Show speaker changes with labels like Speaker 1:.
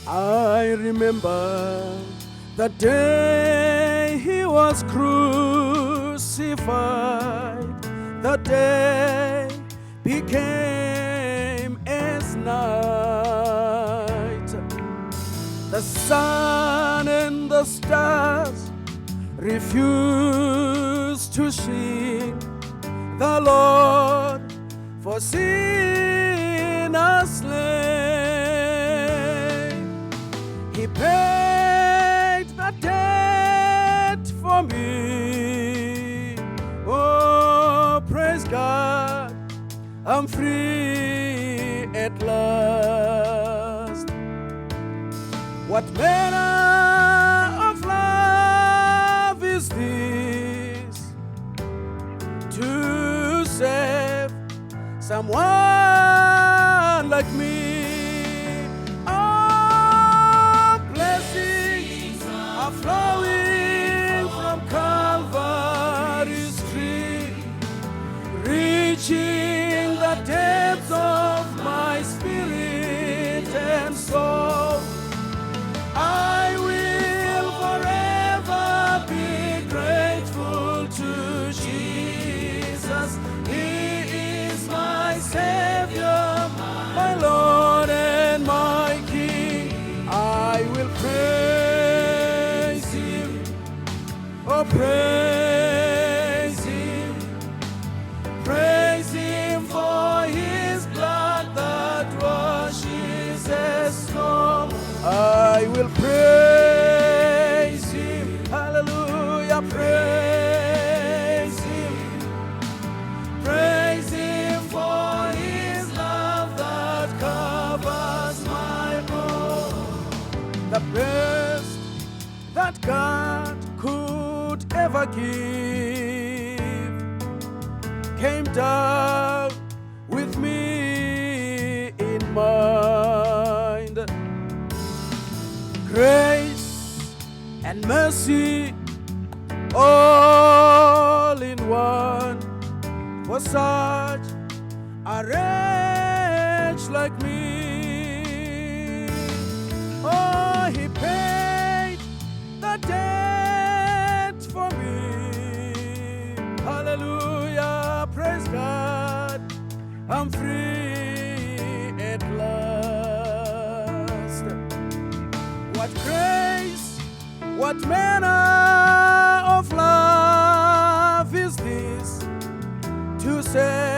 Speaker 1: I remember the day he was crucified, the day became as night. The sun and the stars refused to sing the Lord for sinners slain. He paid the debt for me. Oh, praise God, I'm free at last. What manner of love is this, to save someone like me? Oh, blessings are flowing from Calvary's tree, reaching the depths of my spirit and soul. I will forever be grateful to Jesus. He is my Savior, my Lord and my King. I will praise Him, oh praise Him for His blood that washes as snow. I will praise Him, hallelujah, praise Him for His love that covers my wrong. The best that God could ever give came down with me in mind. Grace and mercy all in one, for such a wretch like me. Oh, He paid the debt for me. Hallelujah, praise God, I'm free at last. What grace, what manner of love is this, to say